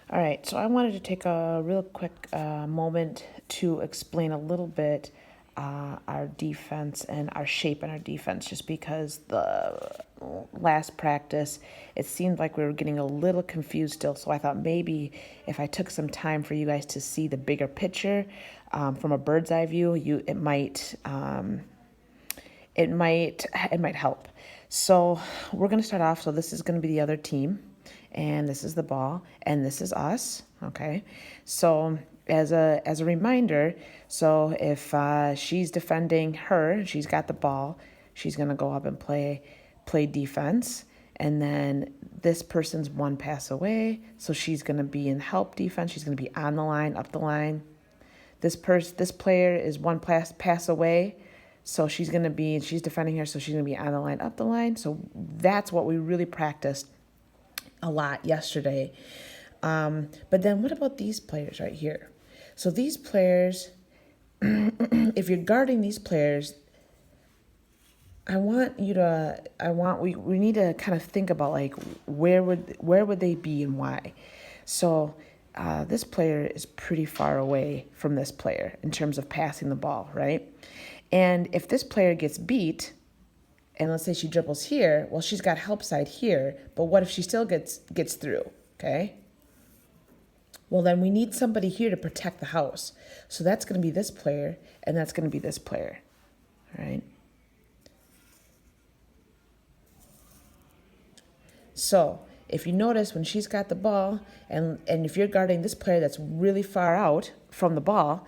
All right, so I wanted to take a real quick moment to explain a little bit our defense and our shape in our defense, just because the last practice, it seemed like we were getting a little confused still. So I thought maybe if I took some time for you guys to see the bigger picture from a bird's eye view, it might help. So we're going to start off. So this is going to be the other team, and this is the ball, and this is us. Okay. So as a reminder, so if she's defending her, she's got the ball, she's going to go up and play defense. And then this person's one pass away, so she's going to be in help defense. She's going to be on the line, up the line. This player is one pass away, so she's defending her, so she's going to be on the line, up the line. So that's what we really practiced a lot yesterday. But then what about these players right here? So these players, if you're guarding these players, we need to kind of think about like where would they be and why. So this player is pretty far away from this player in terms of passing the ball, right? And if this player gets beat, and let's say she dribbles here, well, she's got help side here, but what if she still gets through, okay? Well, then we need somebody here to protect the house. So that's going to be this player, and that's going to be this player, all right? So if you notice when she's got the ball, and if you're guarding this player that's really far out from the ball,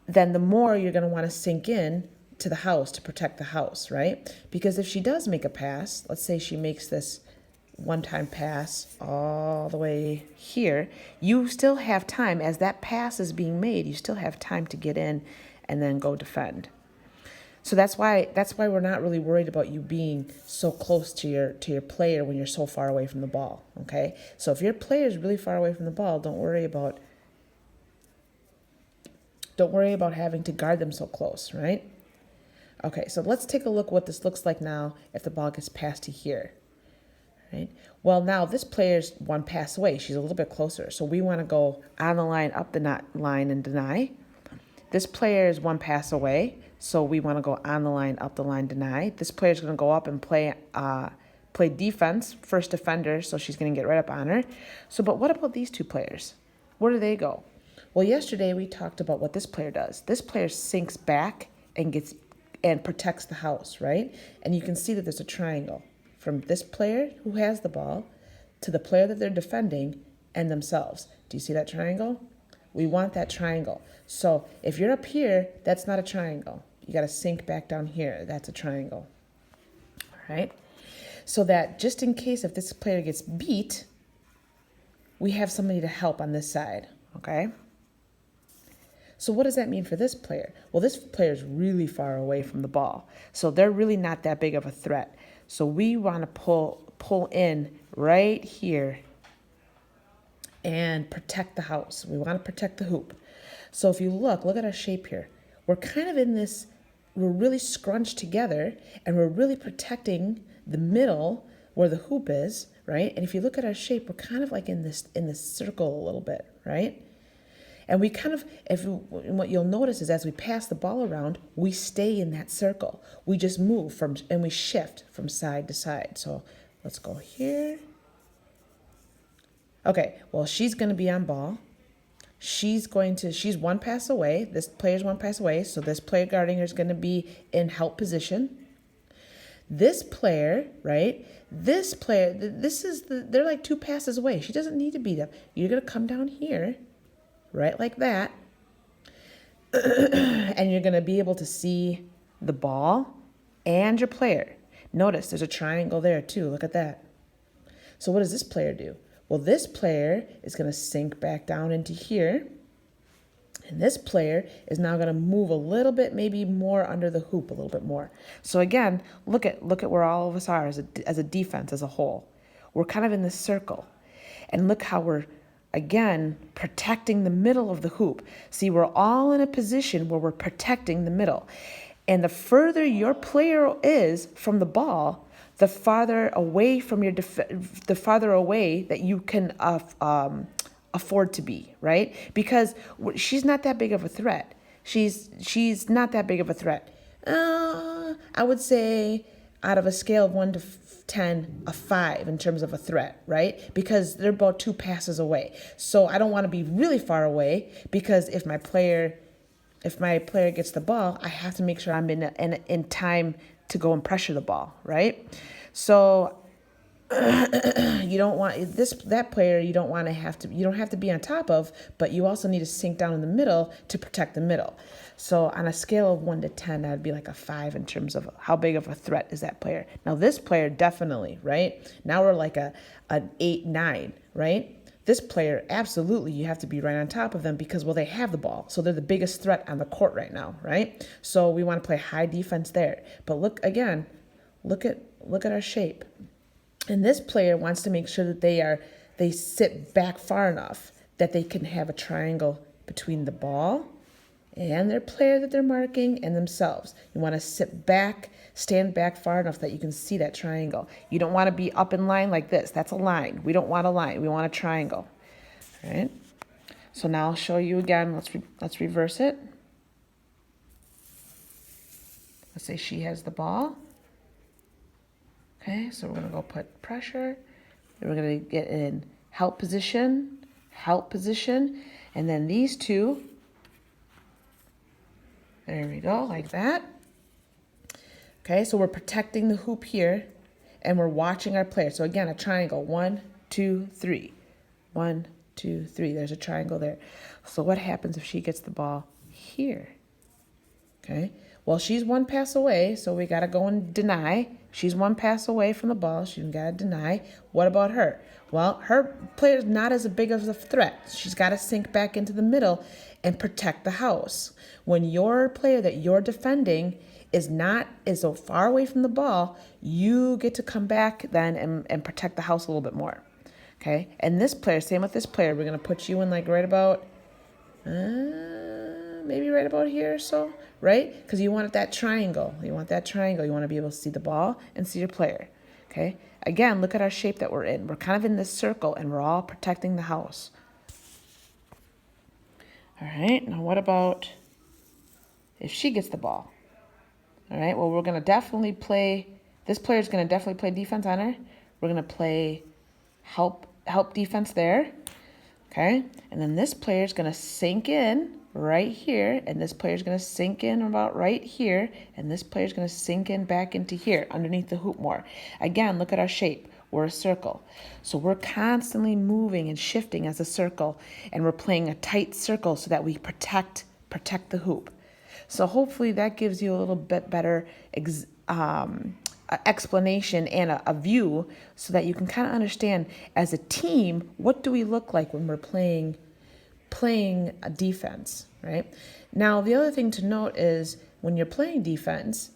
then the more you're going to want to sink in to the house to protect the house, right? Because if she does make a pass, let's say she makes this one-time pass all the way here, you still have time. As that pass is being made, you still have time to get in and then go defend. So that's why we're not really worried about you being so close to your player when you're so far away from the ball, okay? So if your player is really far away from the ball, don't worry about having to guard them so close, right? Okay, so let's take a look what this looks like now if the ball gets passed to here, right? Well, now this player's one pass away. She's a little bit closer. So we want to go on the line, up the line, and deny. This player is one pass away. So we want to go on the line, up the line, deny. This player's going to go up and play defense, first defender, so she's going to get right up on her. So, but what about these two players? Where do they go? Well, yesterday we talked about what this player does. This player sinks back and protects the house, right? And you can see that there's a triangle from this player who has the ball to the player that they're defending and themselves. Do you see that triangle? We want that triangle. So if you're up here, that's not a triangle. You got to sink back down here. That's a triangle. All right? So that just in case if this player gets beat, we have somebody to help on this side. Okay? So what does that mean for this player? Well, this player is really far away from the ball. So they're really not that big of a threat. So we want to pull in right here and protect the house. We want to protect the hoop. So if you look at our shape here. We're kind of in this, we're really scrunched together and we're really protecting the middle where the hoop is, right? And if you look at our shape, we're kind of like in this circle a little bit, right? And we kind of, what you'll notice is as we pass the ball around, we stay in that circle. We just move and we shift from side to side. So let's go here. Okay, well, she's going to be on ball. She's one pass away. This player's one pass away. So this player guarding her is going to be in help position. This player, right? They're like two passes away. She doesn't need to be there. You're going to come down here, right, like that. And you're going to be able to see the ball and your player. Notice there's a triangle there too. Look at that. So what does this player do? Well, this player is going to sink back down into here. And this player is now going to move a little bit, maybe more under the hoop, a little bit more. So again, look at where all of us are as a defense as a whole. We're kind of in this circle. And look how we're, again, protecting the middle of the hoop. See, we're all in a position where we're protecting the middle. And the further your player is from the ball, the farther away from the farther away that you can afford to be, right? Because she's not that big of a threat. She's not that big of a threat. I would say out of a scale of 1 to 10, a 5 in terms of a threat, right? Because they're about 2 passes away. So I don't want to be really far away, because if my player gets the ball, I have to make sure I'm in time to go and pressure the ball, right? So you don't want that player. You don't have to be on top of, but you also need to sink down in the middle to protect the middle. So on a scale of 1 to 10, that'd be like a 5 in terms of how big of a threat is that player. Now this player definitely, right? Now we're like an 8, 9, right? This player, absolutely, you have to be right on top of them because, well, they have the ball. So they're the biggest threat on the court right now, right? So we want to play high defense there. But look at our shape. And this player wants to make sure that they sit back far enough that they can have a triangle between the ball and their player that they're marking and themselves. You want to stand back far enough that you can see that triangle. You don't want to be up in line like this. That's a line. We don't want a line. We want a triangle. All right? So now I'll show you again. Let's reverse it. Let's say she has the ball. Okay, so we're going to go put pressure. Then we're going to get in help position, and then these two. There we go, like that. Okay, so we're protecting the hoop here, and we're watching our player. So again, a triangle, 1, 2, 3. 1, 2, 3, there's a triangle there. So what happens if she gets the ball here? Okay, well, she's 1 pass away, so we got to go and deny. She's 1 pass away from the ball. She's got to deny. What about her? Well, her player's not as big of a threat. She's got to sink back into the middle and protect the house. When your player that you're defending is so far away from the ball, you get to come back then and protect the house a little bit more. Okay? And this player, same with this player, we're going to put you in like right about, maybe right about here or so, right? Because you want that triangle. You want to be able to see the ball and see your player. Okay? Again, look at our shape that we're in. We're kind of in this circle, and we're all protecting the house. All right, now what about if she gets the ball? All right, well, we're going to definitely play, this player's going to definitely play defense on her. We're going to play help defense there. Okay, and then this player's going to sink in right here, and this player's going to sink in about right here, and this player's going to sink in back into here underneath the hoop more. Again, look at our shape. We're a circle. So we're constantly moving and shifting as a circle, and we're playing a tight circle so that we protect the hoop. So hopefully that gives you a little bit better explanation and a view so that you can kind of understand as a team, what do we look like when we're playing a defense, right? Now, the other thing to note is when you're playing defense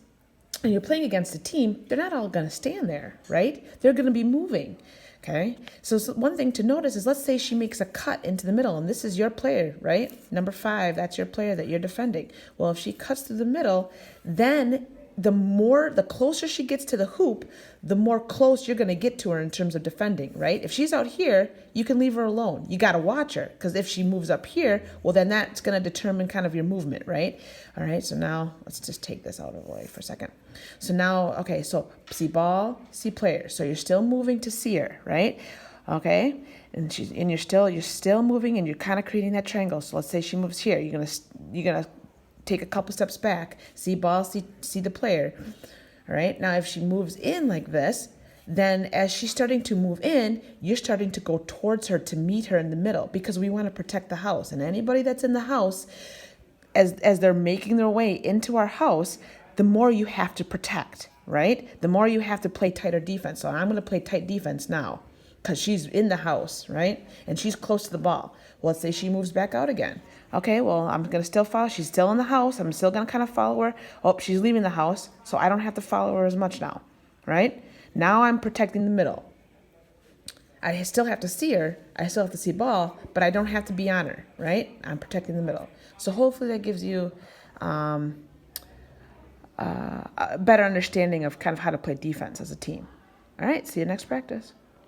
and you're playing against a team, they're not all going to stand there, right? They're going to be moving, okay? So one thing to notice is, let's say she makes a cut into the middle, and this is your player, right? Number 5, that's your player that you're defending. Well, if she cuts through the middle, then the closer she gets to the hoop, the more close you're going to get to her in terms of defending, right? If she's out here, you can leave her alone. You got to watch her, because if she moves up here, well, then that's going to determine kind of your movement, right? All right, so now let's just take this out of the way for a second. So now, okay, so see ball, see player. So you're still moving to see her, right? Okay, and you're still moving, and you're kind of creating that triangle. So let's say she moves here. You're gonna take a couple steps back, see ball, see the player. All right, now if she moves in like this, then as she's starting to move in, you're starting to go towards her to meet her in the middle, because we want to protect the house. And anybody that's in the house, as they're making their way into our house, the more you have to protect, right? The more you have to play tighter defense. So I'm going to play tight defense now because she's in the house, right? And she's close to the ball. Well, let's say she moves back out again. Okay, well, I'm going to still follow. She's still in the house. I'm still going to kind of follow her. Oh, she's leaving the house, so I don't have to follow her as much now, right? Now I'm protecting the middle. I still have to see her. I still have to see ball, but I don't have to be on her, right? I'm protecting the middle. So hopefully that gives you a better understanding of kind of how to play defense as a team. All right, see you next practice.